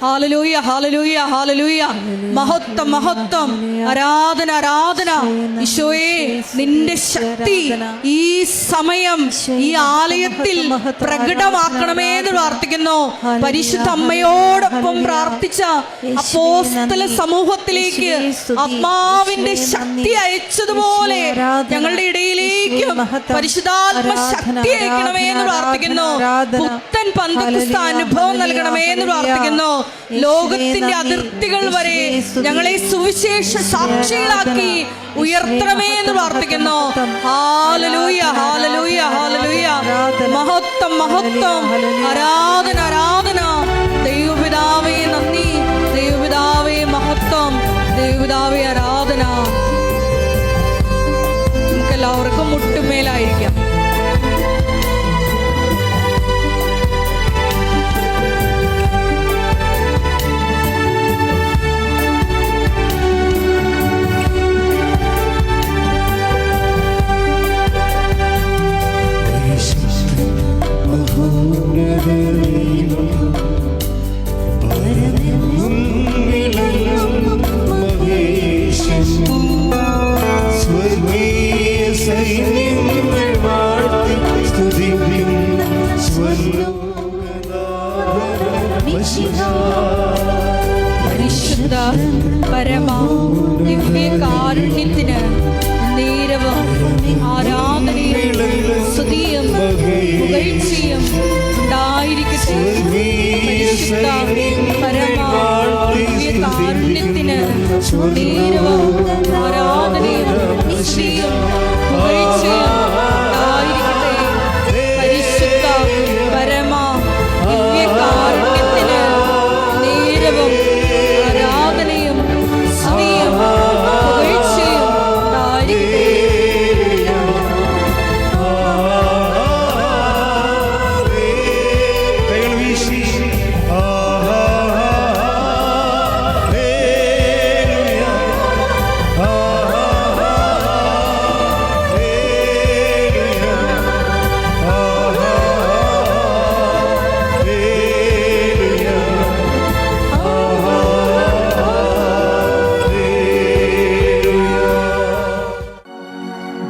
Hallelujah ഹല്ലേലൂയ ഹല്ലേലൂയ. മഹത്വം മഹത്വം, ആരാധന ആരാധന. ഈശോയെ, നിന്റെ ശക്തി ഈ സമയം ഈ ആലയത്തിൽ പ്രകടമാക്കണമേ എന്ന് പ്രാർത്ഥിക്കുന്നു. പരിശുദ്ധ അമ്മയോടൊപ്പം പ്രാർത്ഥിച്ച അപ്പോസ്തല സമൂഹത്തിലേക്ക് ആത്മാവിന്റെ ശക്തി അയച്ചതുപോലെ ഞങ്ങളുടെ ഇടയിലേക്ക് പരിശുദ്ധാത്മ ശക്തി അയക്കണമേ എന്ന് പ്രാർത്ഥിക്കുന്നു. പുത്തൻ പന്തക്കുസ്ത അനുഭവം നൽകണമേ എന്ന് പ്രാർത്ഥിക്കുന്നു. ലോകത്തിന്റെ അതിർത്തികൾ വരെ ഞങ്ങളെ സുവിശേഷ സാക്ഷികളാക്കി ഉയർത്തണമേ എന്ന് പ്രാർത്ഥിക്കുന്നു. ഹല്ലേലൂയ ഹല്ലേലൂയ ഹല്ലേലൂയ. മഹത്വം മഹത്വം, ആരാധന ആരാധന. ദൈവപിതാവേ നന്ദി, ദൈവപിതാവേ മഹത്വം, ദൈവപിതാവേ ആരാധന. നമുക്കെല്ലാവർക്കും മുട്ടുമേലായിരിക്കാം. പരിശുദ്ധ പരമ ദിവ്യകാരുണ്യത്തിന് നേരവും ആരാധനയും സ്തുതിയും പുകഴ്ചയും ഉണ്ടായിരിക്കട്ടെ. പരിശുദ്ധ പരമ ദിവ്യകാരുണ്യത്തിന് നേരവും ആരാധനയും സ്തുതിയും പുകഴ്ചയും ഉണ്ടായിരിക്കട്ടെ. പരിശുദ്ധ പരമ ദിവ്യകാരുണ്യത്തിന് നേരവും ആരാധനയും സ്തുതിയും പുകഴ്ചയും ഉണ്ടായിരിക്കട്ടെ.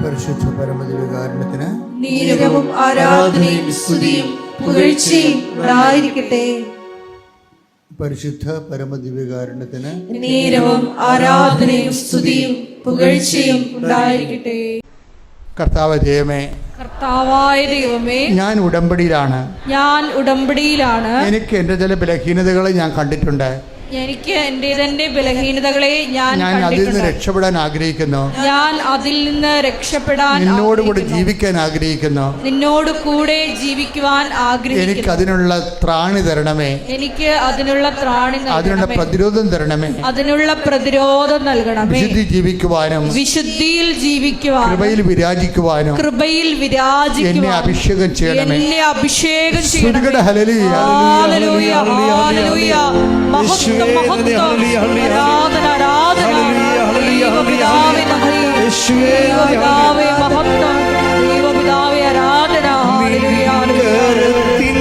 പരിശുദ്ധ പരമദിവ്യകാരുണ്യത്തിന് നേരവും ആരാധനയും സ്തുതിയും പുകഴ്ചയും ഉണ്ടായിരിക്കട്ടെ. പരിശുദ്ധ പരമദിവ്യകാരുണ്യത്തിന് നേരവും ആരാധനയും സ്തുതിയും പുകഴ്ചയും ഉണ്ടായിരിക്കട്ടെ. കർത്താവ് ദൈവമേ, കർത്താവായ ദൈവമേ, ഞാൻ ഉടമ്പടിയിലാണ്. എനിക്ക് എൻ്റെ ചില ബലഹീനതകളെ ഞാൻ കണ്ടിട്ടുണ്ട്. എനിക്ക് എൻ്റെ തന്നെ ബലഹീനതകളെ ഞാൻ അതിൽ നിന്ന് രക്ഷപ്പെടാൻ ആഗ്രഹിക്കുന്നു. നിന്നോട് കൂടെ ജീവിക്കാൻ ആഗ്രഹിക്കുന്നു. നിന്നോട് കൂടെ ജീവിക്കുവാൻ ആഗ്രഹിക്കുന്നു. എനിക്ക് അതിനുള്ള ത്രാണി തരണമേ. അതിനുള്ള പ്രതിരോധം തരണമേ. നൽകണമേ. വിശുദ്ധിയിൽ ജീവിക്കുവാനും കൃപയിൽ വിരാജിക്കുവാനും എന്നെ അഭിഷേകം ചെയ്യണമേ. ഹല്ലേലൂയ ഹല്ലേലൂയ ഹല്ലേലൂയ. മഹത്വം മഹത്വം, ആരാധന ആരാധന. ദൈവപിതാവേ നന്ദി, ദൈവപിതാവേ മഹത്വം, ദൈവപിതാവേ ആരാധന. ഹല്ലേലൂയ ഹൃദയത്തിൻ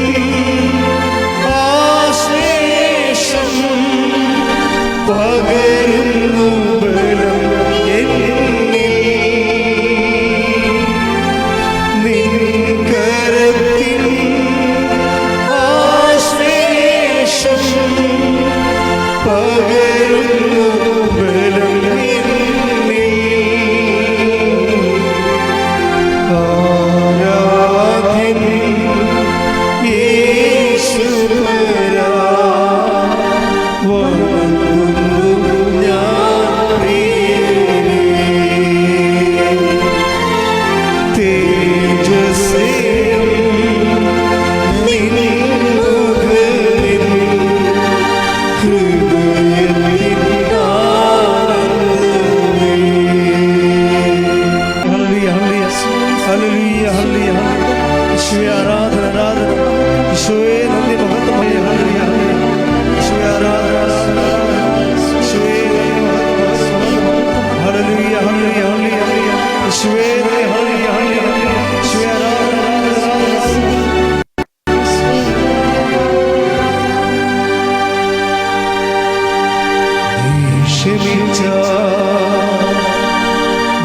ക്ഷമിച്ച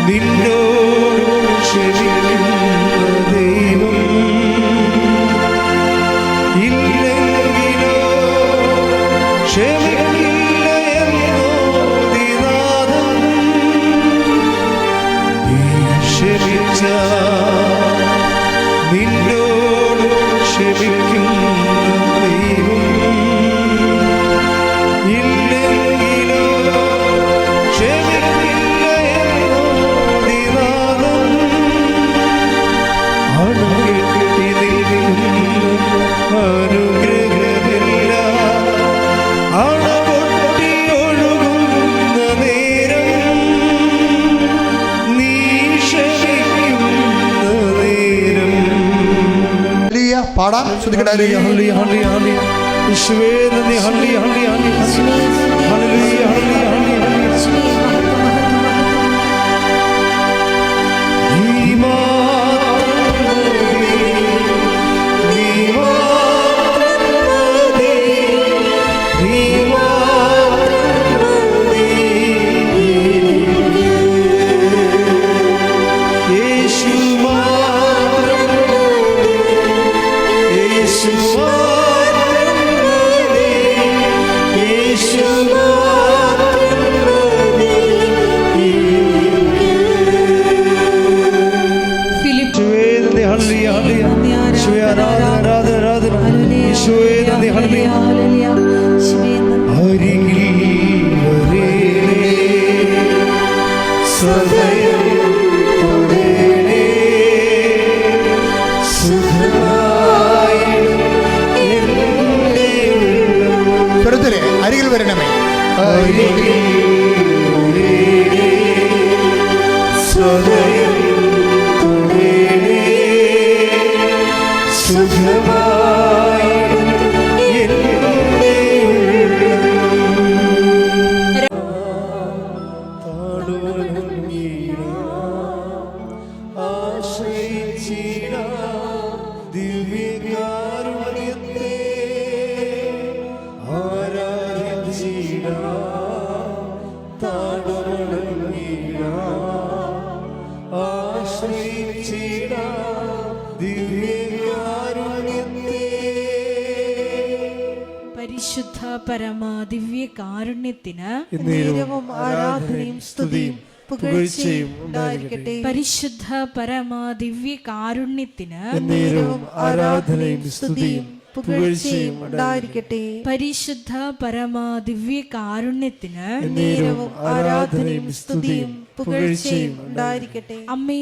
നിന്നോട് ക്ഷമിക്കുന്ന ദൈവം ഇല്ലെങ്കിലോ ക്ഷമിക്കില്ല എന്നോ ദിനാദം നീ ക്ഷമിച്ച നിന്നോട് ക്ഷമിക്കുന്ന ദൈവം ഇല്ലെങ്കിലോ ക്ഷമിക്കില്ല എന്നോ ദിനാദം അണുകെട്ടി നിൽക്കുന്ന അനുഗ്രഹമില്ല അണപൊട്ടി ഒഴുകുന്ന നേരം നീ ക്ഷമിക്കുന്ന നേരം. ഹല്ലേലൂയ. പാടാം, ശ്രുതിക്കട്ടെ. ഹല്ലേലൂയ, ഹല്ലേലൂയ, ഹല്ലേലൂയ. യേശുവേ നന്ദി. ഹല്ലേലൂയ, ഹല്ലേലൂയ, ഹല്ലേലൂയ. ഹല്ലേലൂയ, ഹല്ലേലൂയ, ഹല്ലേലൂയ. നീ മാത്രം മതി, നീ മാത്രം മതി, നീ മാത്രം മതി. യേശു മാത്രം മതി, യേശു മാത്രം മതി, യേശു മാത്രം മതി. ഫിലിപ്പ് യേശുവേ നന്ദി. ഹല്ലേലൂയ, ഹല്ലേലൂയ. യേശുവേ ആരാധന, ആരാധന, ആരാധന. യേശുവേ നന്ദി. ഹല്ലേലൂയ. അരികിൽ വരേണേ, സദയം തൊടേണേ, സുഖമായിടും എൻ്റെ ഉള്ളം. ചെറുതിലെ അരികിൽ വരണമേ. അരികിൽ വരേണേ, സദയം തൊടേണേ, സുഖമായിടും എൻ്റെ ഉള്ളം. ദിവ്യകാരുണ്യത്തെ പരിശുദ്ധ പരമ ദിവ്യ കാരുണ്യത്തിന് നേരവും ആരാധനയും സ്തുതിയും പുകഴ്ചയും ഉണ്ടായിരിക്കട്ടെ. പരിശുദ്ധ പരമ ദിവ്യ കാരുണ്യത്തിന് നേരവും ആരാധനയും സ്തുതിയും പുകഴ്ചയും ഉണ്ടായിരിക്കട്ടെ. പരിശുദ്ധ പരമ ദിവ്യ കാരുണ്യത്തിന് നേരവും ആരാധനയും സ്തുതിയും പുകഴ്ചയും ഉണ്ടായിരിക്കട്ടെ. അമ്മേ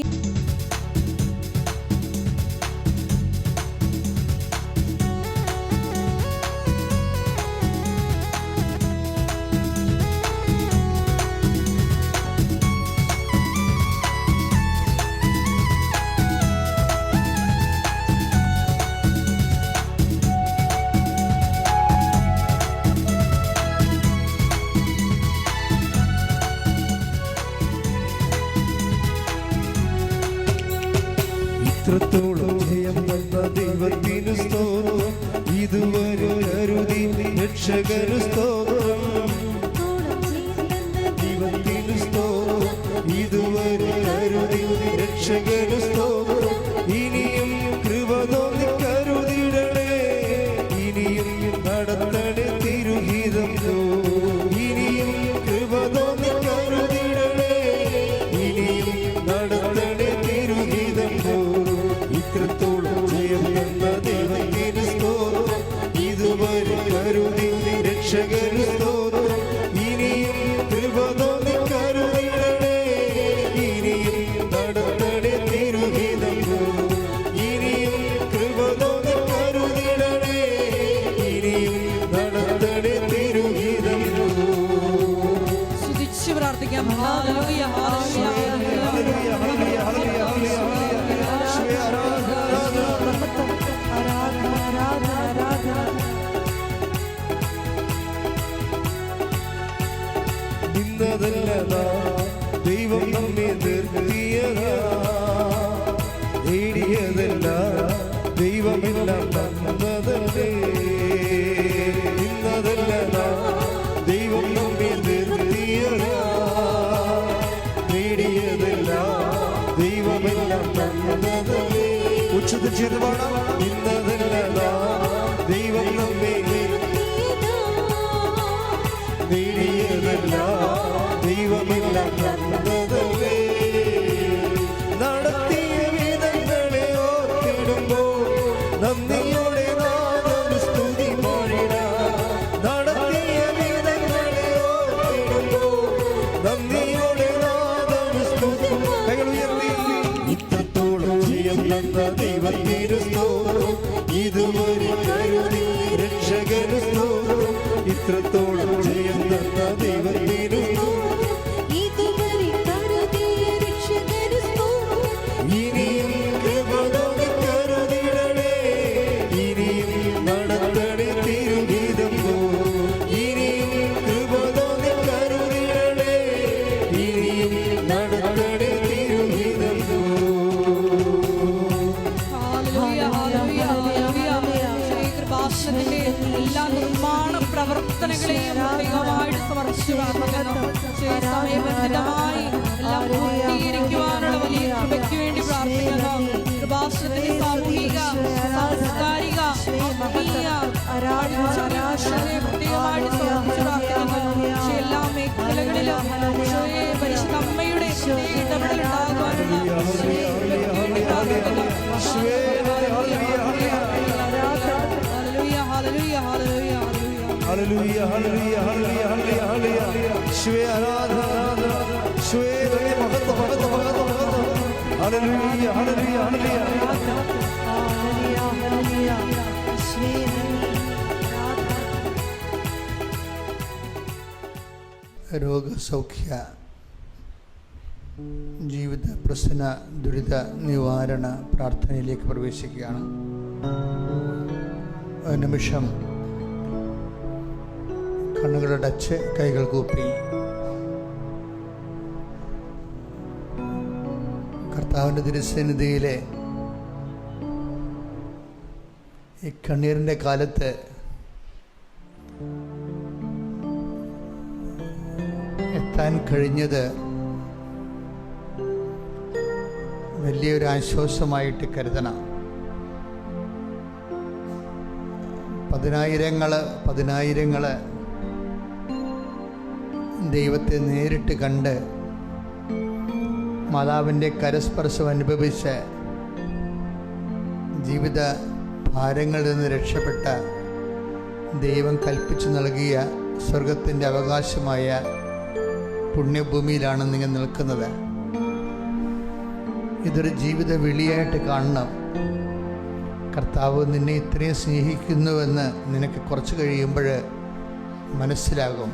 ഇത്രത്തോളം ജയം തന്ന ദൈവത്തിനു സ്തോത്രം, ഇതുവരെ കരുതി രക്ഷകനു സ്തോത്രം. ദൈവത്തിനു സ്തോത്രം, ഇതുവരെ കരുതി രക്ഷകനു സ്തോത്രം. ഇനിയും കൃപ തോന്നി കരുതിടണേ, ഇനിയും നടത്തണേ തിരുഹിതം. ഇനിയും കൃപ തോന്നി കരുതിടണേ, ഇനിയും നടത്തണേ തിരുഹിതം. ഇത്രത്തോളം ജയം തന്ന ദൈവത്തിനു സ്തോത്രം, ഇതുവരെ കരുതി രക്ഷകനു സ്തോത്രം. ഇനിയും കൃപ തോന്നി കരുതിടണേ, ഇനിയും നടത്തണേ തിരുഹിതം. ഇനിയും കൃപ തോന്നി കരുതിടണേ, ഇനിയും നടത്തണേ തിരുഹിതം. സ്തുതിച്ച് പ്രാർത്ഥിക്കാം. ഹല്ലേലൂയ, ഹല്ലേലൂയ, ഇന്നതല്ലതാ ദൈവം നമ്മെ നിർത്തിയതാ, നേടിയതല്ല ദൈവമെല്ലാം തന്നതല്ലേ. ഇന്നതല്ലതാ ദൈവം നമ്മെ നിർത്തിയതാ, ചേർന്ന് പാടാം. ഇന്നതല്ല ദൈവം നമ്മെ നേടിയതല്ല ദൈവമില്ല തന്നതല്ലേ. നടത്തിയ വിധങ്ങളെ ഓർത്തിടുമ്പോൾ നന്ദിയോടെ നാദം സ്തുതി പാടിടാം. നടത്തിയ വിധങ്ങളെ ഓർത്തിടുമ്പോൾ നന്ദിയോടെ നാദം സ്തുതി. കൈകൾ ഉയർത്തി. ഇത്രത്തോളം ജയം തന്ന ദൈവത്തിന് സ്തോത്രം. ഇതുവരെ കരുതി രക്ഷകന് സ്തോത്രം. ഇത്രത്തോളം ജയം തന്ന ദൈവത്തിന് ഇനിയും കൃപതോടെ കരുതിടണേ. ഇനിയും നടത്തണേ തിരുഗീതം പോ. ഇനിയും കൃപതോടെ കരുതിടണേ. ഇനിയും നടത്തണേ തിരുഗീതം പോ. കൃപാസനത്തിന്റെ എല്ലാ നിർമ്മാണ പ്രവർത്തനങ്ങളെയും ദൈവമായിട്ട് സമർപ്പിച്ചു പ്രാർത്ഥിക്കുന്നു. സമയബന്ധിതമായി എല്ലാം പൂർത്തീകരിക്കുവാനുള്ള വലിയ കൃപയ്ക്ക് വേണ്ടി പ്രാർത്ഥിക്കുന്നു. കൃപാസനത്തിന്റെ സാമൂഹിക സാംസ്കാരിക പ്രത്യേകമായിട്ട് സമർപ്പിച്ചു പ്രാർത്ഥിക്കുന്നു. എല്ലാ മേഖലകളിലും പരിശുദ്ധ അമ്മയുടെ ഇടപെടൽ ഉണ്ടാകുവാനുള്ള Hallelujah, hallelujah, hallelujah, hallelujah, hallelujah. Shwe aradhana, shwe mahata, mahata, mahata, mahata. Hallelujah, hallelujah, hallelujah. രോഗസൗഖ്യ ജീവിത പ്രശ്ന ദുരിത നിവാരണ പ്രാർത്ഥനയിലേക്ക് പ്രവേശിക്കുകയാണ്. ഒരു നിമിഷം കണ്ണുകളടച്ച് കൈകൾ കൂപ്പി കർത്താവിൻ്റെ തിരുസന്നിധിയിലെ ഈ കണ്ണീരിൻ്റെ കാലത്ത് എത്താൻ കഴിഞ്ഞത് വലിയൊരു ആശ്വാസമായിട്ട് കരുതണം. പതിനായിരങ്ങൾ ദൈവത്തെ നേരിട്ട് കണ്ട് മാതാവിൻ്റെ കരസ്പർശം അനുഭവിച്ച് ജീവിത ഭാരങ്ങളിൽ നിന്ന് രക്ഷപ്പെട്ട ദൈവം കൽപ്പിച്ചു നൽകിയ സ്വർഗത്തിൻ്റെ അവകാശമായ പുണ്യഭൂമിയിലാണ് നിങ്ങൾ നിൽക്കുന്നത്. ഇതൊരു ജീവിത വിളിയായിട്ട് കാണണം. കർത്താവ് നിന്നെ ഇത്രയും സ്നേഹിക്കുന്നുവെന്ന് നിനക്ക് കുറച്ച് കഴിയുമ്പോൾ മനസ്സിലാകും.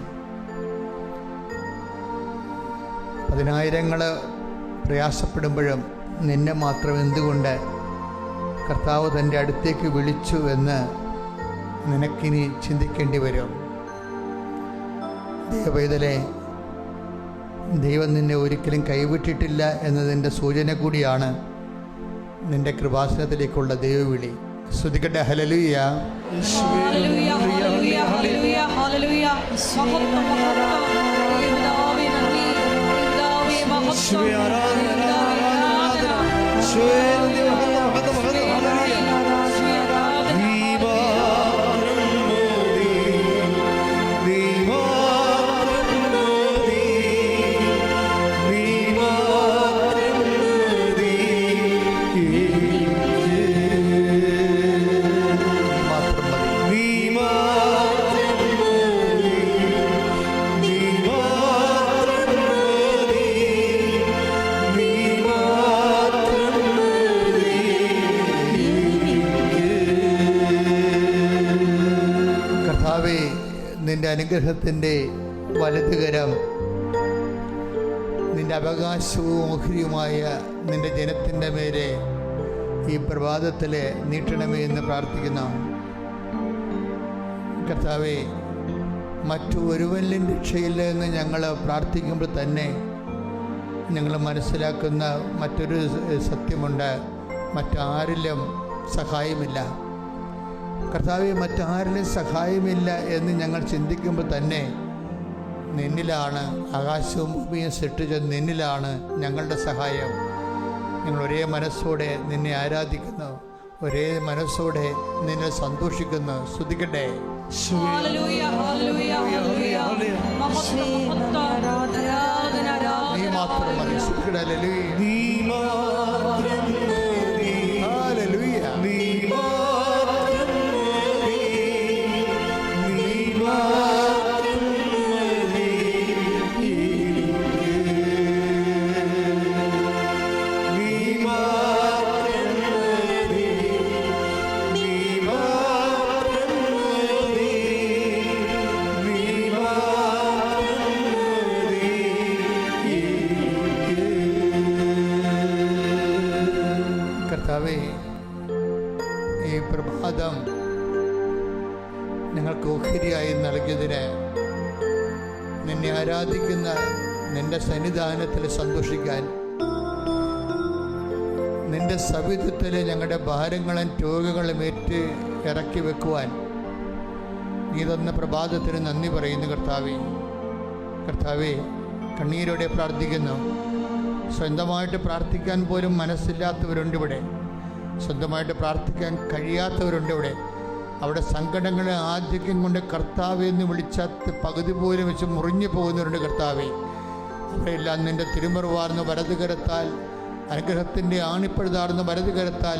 പതിനായിരങ്ങൾ പ്രയാസപ്പെടുമ്പോഴും നിന്നെ മാത്രം എന്തുകൊണ്ട് കർത്താവ് തൻ്റെ അടുത്തേക്ക് വിളിച്ചു എന്ന് നിനക്കിനി ചിന്തിക്കേണ്ടി വരും. ദൈവപൈതലേ, ദൈവം നിന്നെ ഒരിക്കലും കൈവിട്ടിട്ടില്ല എന്നതിൻ്റെ സൂചന കൂടിയാണ് നിന്റെ കൃപാസനത്തിലേക്കുള്ള ദൈവവിളി. സ്തുതിക്കട്ടെ. ഹല്ലേലൂയ. ഹല്ലേലൂയ, ഹല്ലേലൂയ, ഹല്ലേലൂയ, ഹല്ലേലൂയ. മഹത്വം, മഹത്വം. പിതാവേ നന്ദി, പിതാവേ മഹത്വം, പിതാവേ ആരാധന. നിന്റെ അനുഗ്രഹത്തിൻ്റെ വലതുകരം നിന്റെ അവകാശവും ഓഹരിയുമായ നിന്റെ ജനത്തിൻ്റെ മേലെ ഈ പ്രഭാതത്തിൽ നീട്ടണമേ എന്ന് പ്രാർത്ഥിക്കുന്നു. കർത്താവേ, മറ്റു ഒരുവനിലും രക്ഷയില്ല എന്ന് ഞങ്ങൾ പ്രാർത്ഥിക്കുമ്പോൾ തന്നെ ഞങ്ങൾ മനസ്സിലാക്കുന്ന മറ്റൊരു സത്യമുണ്ട്. മറ്റാരിലും സഹായമില്ല. കർത്താവേ, മറ്റാരിലും സഹായമില്ല എന്ന് ഞങ്ങൾ ചിന്തിക്കുമ്പോൾ തന്നെ നിന്നിലാണ്, ആകാശവും ഭൂമിയും സൃഷ്ടിച്ച നിന്നിലാണ് ഞങ്ങളുടെ സഹായം. ഞങ്ങൾ ഒരേ മനസ്സോടെ നിന്നെ ആരാധിക്കുന്നു, ഒരേ മനസ്സോടെ നിന്നെ സന്തോഷിക്കുന്നു. സ്തുതിക്കട്ടെ. ഹല്ലേലൂയ ഹല്ലേലൂയ ഹല്ലേലൂയ മഹത്വം മഹത്വം ആരാധന ആരാധന നീ മാത്രം മതി. സ്തുതിക്കട്ടെ. ഹല്ലേലൂയ. നീ മാത്രം മതി. ഹല്ലേലൂയ. നീ മാത്രം മതി. നീ മാത്രം മതി. നീ മാത്രം മതി. നീ മാത്രം മതി. നീ മാത്രം മതി. കർത്താവേ, ഈ പ്രഭാതം ഞങ്ങൾക്ക് ഓഹരിയായി നൽകിയതിന് നിന്നെ ആരാധിക്കുന്ന നിന്റെ സന്നിധാനത്തിൽ സന്തോഷിക്കാൻ, നിന്റെ സവിധത്തിൽ ഞങ്ങളുടെ ഭാരങ്ങളും രോഗങ്ങളും ഏറ്റ് ഇറക്കി വെക്കുവാൻ നീ തന്ന പ്രഭാതത്തിന് നന്ദി പറയുന്നു. കർത്താവേ, കർത്താവേ, കണ്ണീരോടെ പ്രാർത്ഥിക്കുന്നു. സ്വന്തമായിട്ട് പ്രാർത്ഥിക്കാൻ പോലും മനസ്സില്ലാത്തവരുണ്ട് ഇവിടെ. സ്വന്തമായിട്ട് പ്രാർത്ഥിക്കാൻ കഴിയാത്തവരുണ്ട് ഇവിടെ. അവിടെ സങ്കടങ്ങളെ ആധിക്യം കൊണ്ട് കർത്താവെ എന്ന് വിളിച്ചാൽ പകുതി പോലും വെച്ച് മുറിഞ്ഞു പോകുന്നവരുണ്ട്. കർത്താവെ, അവരെല്ലാം നിൻ്റെ തിരുമറുവാർന്ന വലതുകരത്താൽ, അനുഗ്രഹത്തിൻ്റെ ആണിപ്പഴുതാർന്ന വലതുകരത്താൽ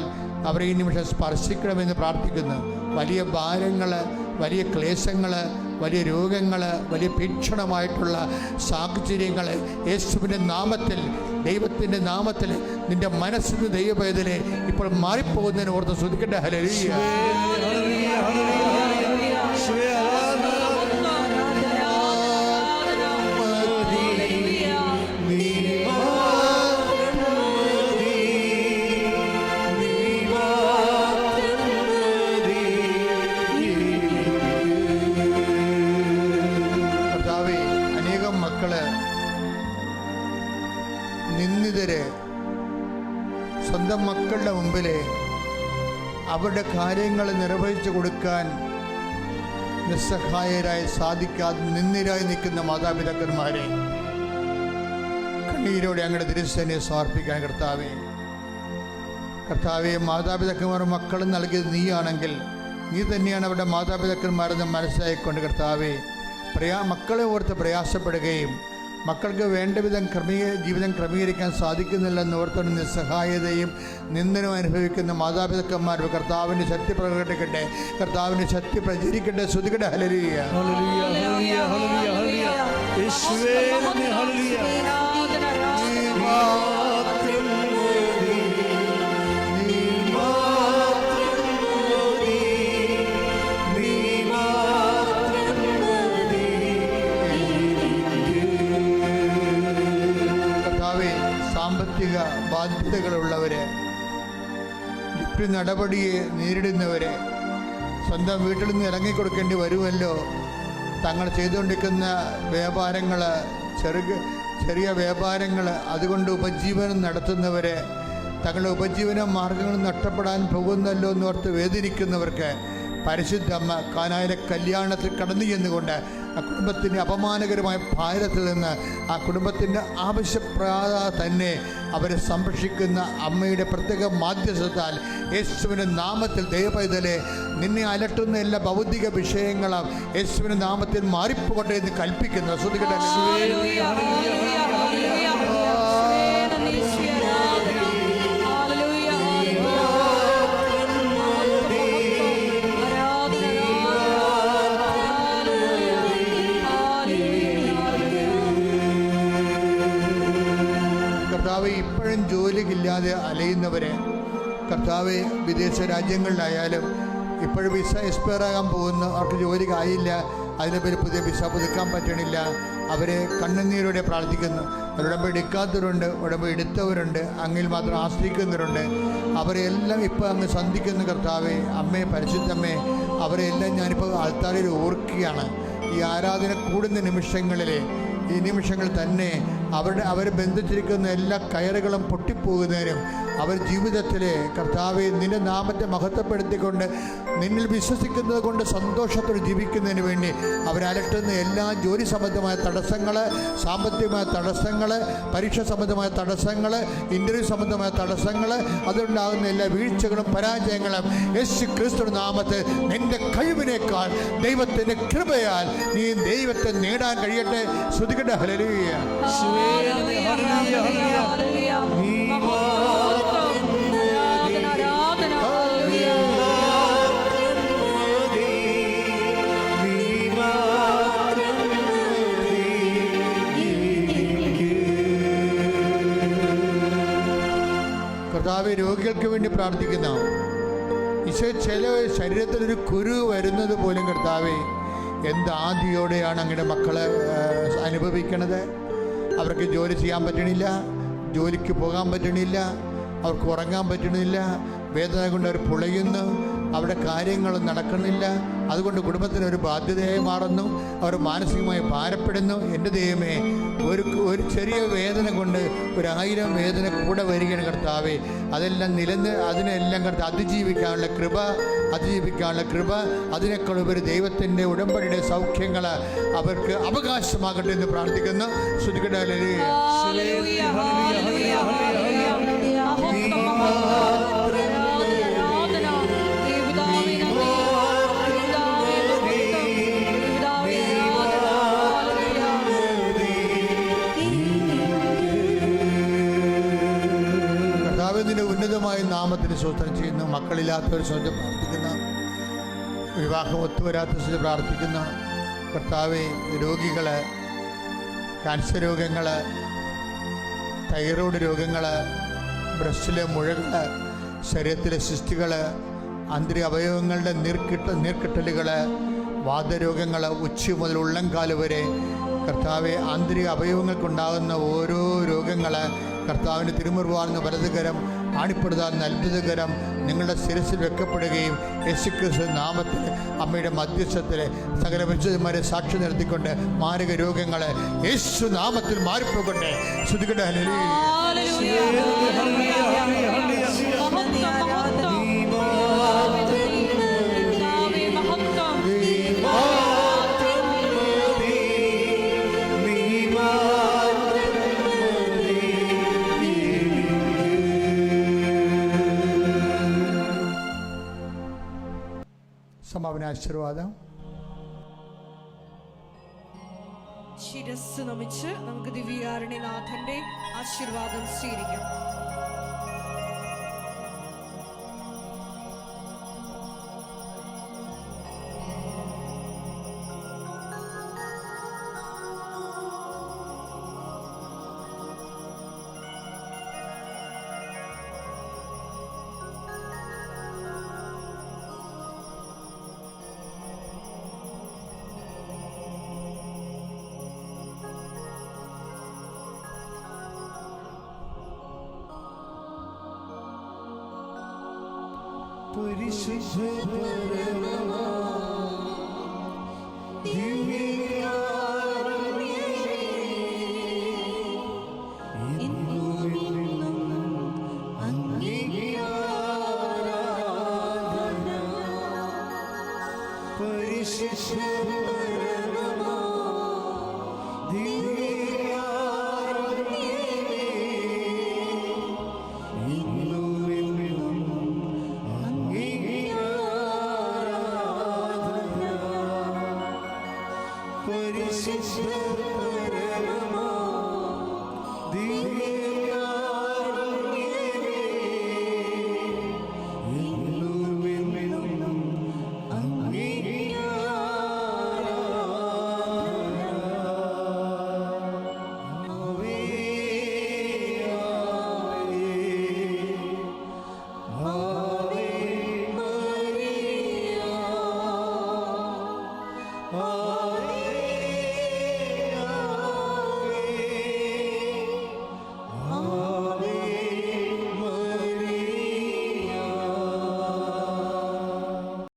അവരെ ഈ നിമിഷം സ്പർശിക്കണമെന്ന് പ്രാർത്ഥിക്കുന്നു. വലിയ ഭാരങ്ങൾ, വലിയ ക്ലേശങ്ങൾ, വലിയ രോഗങ്ങൾ, വലിയ ഭീഷണമായിട്ടുള്ള സാഹചര്യങ്ങൾ യേശുവിൻ്റെ നാമത്തിൽ, ദൈവത്തിൻ്റെ നാമത്തിൽ നിൻ്റെ മനസ്സിന് ദൈവപേദലെ ഇപ്പോൾ മാറിപ്പോകുന്നതിന് ഓർത്ത് ശ്രദ്ധിക്കട്ടെ. ഹല്ലേലൂയ. നിന്ദിതര് സ്വന്തം മക്കളുടെ മുമ്പിൽ അവരുടെ കാര്യങ്ങൾ നിർവഹിച്ചു കൊടുക്കാൻ നിസ്സഹായരായി സാധിക്കാതെ നിന്ദിരായി നിൽക്കുന്ന മാതാപിതാക്കന്മാരെ കണ്ണീരോടെ അങ്ങയുടെ തിരുസേനയെ സമർപ്പിക്കാൻ. കർത്താവെ, മാതാപിതാക്കന്മാർ മക്കൾ നൽകിയത് നീയാണെങ്കിൽ നീ തന്നെയാണ് അവരുടെ മാതാപിതാക്കന്മാരെന്ന് മനസ്സിലായിക്കൊണ്ട് കർത്താവെ, മക്കളെ ഓർത്ത് പ്രയാസപ്പെടുകയും മക്കൾക്ക് വേണ്ട വിധം ജീവിതം ക്രമീകരിക്കാൻ സാധിക്കുന്നില്ലെന്ന് ഓർത്തുകൊണ്ട് നിസ്സഹായതയും നിന്ദനവും അനുഭവിക്കുന്ന മാതാപിതാക്കന്മാർ കർത്താവിൻ്റെ ശക്തി പ്രകടിക്കട്ടെ, കർത്താവിൻ്റെ ശക്തി പ്രചരിക്കട്ടെ. ശ്രുതിക്കട്ടെ. ഹല്ലേലൂയ. ഹല്ലേലൂയ ഹല്ലേലൂയ ഹല്ലേലൂയ ഹല്ലേലൂയ. യേശുവേ നന്ദി. ഹല്ലേലൂയ. നീ മാത്രം മതി. നീ മാത്രം മതി. നീ മാത്രം മതി. കർത്താവേ, സാമ്പത്തിക ബാധ്യതകളുള്ളവര്, നടപടിയെ നേരിടുന്നവര്, സ്വന്തം വീട്ടിൽ നിന്ന് ഇറങ്ങിക്കൊടുക്കേണ്ടി വരുമല്ലോ, തങ്ങൾ ചെയ്തുകൊണ്ടിരിക്കുന്ന വ്യാപാരങ്ങൾ, ചെറിയ വ്യാപാരങ്ങൾ, അതുകൊണ്ട് ഉപജീവനം നടത്തുന്നവര്, തങ്ങളുടെ ഉപജീവന മാർഗങ്ങൾ നഷ്ടപ്പെടാൻ പോകുന്നല്ലോ എന്നോർത്ത് വേദനിക്കുന്നവർക്ക് പരിശുദ്ധ അമ്മ കാനായിലെ കല്യാണത്തിൽ കടന്നു ചെന്നുകൊണ്ട് ആ കുടുംബത്തിൻ്റെ അപമാനകരമായ ഭാരത്തിൽ നിന്ന് ആ കുടുംബത്തിൻ്റെ ആവശ്യപ്രകാരം തന്നെ അവരെ സംരക്ഷിക്കുന്ന അമ്മയുടെ പ്രത്യേക മാധ്യസ്ഥത്താൽ യേശുവിൻ്റെ നാമത്തിൽ ദൈവപൈതലെ നിന്നെ അലട്ടുന്ന എല്ലാ ഭൗതിക വിഷയങ്ങളും യേശുവിൻ്റെ നാമത്തിൽ മാറിപ്പോകട്ടെ എന്ന് കൽപ്പിക്കുന്നു. ശ്രദ്ധിക്കട്ടെ. കർത്താവ്, ഇപ്പോഴും ജോലിയില്ലാതെ അലയുന്നവരെ, കർത്താവ്, വിദേശ രാജ്യങ്ങളിലായാലും ഇപ്പോഴും വിസ എക്സ്പയർ ആകാൻ പോകുന്ന, അവർക്ക് ജോലിക്ക് ആയില്ല, അതിൻ്റെ പേര് പുതിയ വിസ പുതുക്കാൻ പറ്റണില്ല, അവരെ കണ്ണുനീരോടെ പ്രാർത്ഥിക്കുന്നു. ഉടമ്പ എടുക്കാത്തവരുണ്ട്, ഉടമ്പ എടുത്തവരുണ്ട്, അങ്ങിൽ മാത്രം ആശ്രയിക്കുന്നവരുണ്ട്. അവരെല്ലാം ഇപ്പോൾ അങ്ങ് സന്ധിക്കുന്ന കർത്താവേ, അമ്മേ, പരിശുദ്ധമ്മേ, അവരെല്ലാം ഞാനിപ്പോൾ ആൾത്താരിൽ ഓർക്കുകയാണ്. ഈ ആരാധന കൂടുന്ന നിമിഷങ്ങളിൽ, ഈ നിമിഷങ്ങൾ തന്നെ അവരെ ബന്ധിച്ചിരിക്കുന്ന എല്ലാ കയറുകളും പൊട്ടിപ്പോകുന്നതിനും അവർ ജീവിതത്തിൽ കർത്താവെ നിന്റെ നാമത്തെ മഹത്വപ്പെടുത്തിക്കൊണ്ട് നിന്നിൽ വിശ്വസിക്കുന്നത് കൊണ്ട് സന്തോഷത്തോടെ ജീവിക്കുന്നതിന് വേണ്ടി അവരലട്ടുന്ന എല്ലാ ജോലി സംബന്ധമായ തടസ്സങ്ങൾ, സാമ്പത്തികമായ തടസ്സങ്ങൾ, പരീക്ഷ സംബന്ധമായ തടസ്സങ്ങൾ, ഇൻ്റർവ്യൂ സംബന്ധമായ തടസ്സങ്ങൾ, അതുണ്ടാകുന്ന എല്ലാ വീഴ്ചകളും പരാജയങ്ങളും യേശു ക്രിസ്തുവിന്റെ നാമത്തിൽ നിന്റെ കഴിവിനേക്കാൾ ദൈവത്തിൻ്റെ കൃപയാൽ നീ ദൈവത്തെ നേടാൻ കഴിയട്ടെ. ശ്രുതിക്കട്ടെ. ഹല്ലേലൂയ. കർത്താവേ, രോഗികൾക്ക് വേണ്ടി പ്രാർത്ഥിക്കുന്ന ഈശോ, ചില ശരീരത്തിലൊരു കുരു വരുന്നത് പോലും കർത്താവേ എന്ത് ആദിയോടെയാണ് അങ്ങയുടെ മക്കളെ അനുഭവിക്കണത്. അവർക്ക് ജോലി ചെയ്യാൻ പറ്റണില്ല, ജോലിക്ക് പോകാൻ പറ്റണില്ല, അവർക്ക് ഉറങ്ങാൻ പറ്റണില്ല, വേദന കൊണ്ട് അവർ പുളയുന്നു, അവിടെ കാര്യങ്ങളും നടക്കുന്നില്ല. അതുകൊണ്ട് കുടുംബത്തിന് ഒരു ബാധ്യതയായി മാറുന്നു, അവർ മാനസികമായി ഭാരപ്പെടുന്നു. എൻ്റെ ദൈവമേ, ഒരു ചെറിയ വേദന കൊണ്ട് 1000 വേദന കൂടെ വരികയാണ് കർത്താവേ. അതെല്ലാം അതിനെല്ലാം അതിജീവിക്കാനുള്ള കൃപ, അതിനേക്കാൾ ഉപരി ദൈവത്തിൻ്റെ ഉടമ്പടിയുടെ സൗഖ്യങ്ങൾ അവർക്ക് അവകാശമാകട്ടെ എന്ന് പ്രാർത്ഥിക്കുന്നു. ശ്രുതിക്കട്ടെ. കർത്താവിൻ്റെ ഉന്നതമായ നാമത്തിന് സ്തോത്രം ചെയ്യുന്നു. മക്കളില്ലാത്തവർ സ്വന്തം പ്രാർത്ഥിക്കുന്ന, വിവാഹം ഒത്തുവരാത്ത സ്വന്തം പ്രാർത്ഥിക്കുന്ന കർത്താവെ, രോഗികൾ, ക്യാൻസർ രോഗങ്ങൾ, തൈറോയ്ഡ് രോഗങ്ങൾ, ബ്രസ്റ്റിലെ മുഴകൾ, ശരീരത്തിലെ സിസ്റ്റുകൾ, ആന്തരിക അവയവങ്ങളുടെ നീർക്കെട്ടലുകൾ, വാതരോഗങ്ങൾ, ഉച്ച മുതൽ ഉള്ളംകാല് വരെ കർത്താവെ, ആന്തരിക അവയവങ്ങൾക്കുണ്ടാകുന്ന ഓരോ രോഗങ്ങൾ കർത്താവിൻ്റെ തിരുമുറിവാർന്ന വലതുകരം, ആണിപ്പെടുത്താവുന്ന അത്ഭുതകരം നിങ്ങളുടെ ശിരസിൽ വെക്കപ്പെടുകയും യേശുക്രിസ്തു നാമത്തിൽ അമ്മയുടെ മധ്യസ്ഥത്തിൽ സകല പരിശുദ്ധന്മാരെ സാക്ഷി നിർത്തിക്കൊണ്ട് മാരക രോഗങ്ങൾ യേശു നാമത്തിൽ മാറിപ്പോകട്ടെ. ശ്രുതിക്കട്ടെ. സമാപന ആശീർവാദം. ശിരസ് നമിച്ച് നമുക്ക് ദിവ്യകാരുണ്യനാഥന്റെ ആശീർവാദം സ്വീകരിക്കാം. പരിശുദ്ധ പരമാ ദിവ്യകാരുണ്യമേ, ഇന്നും അങ്ങേക്ക് ആരാധന. പരിശുദ്ധ പരമാ ദിവ്യകാരുണ്യമേ, ഇന്നും പരിശുദ്ധ പരമാ ദിവ്യ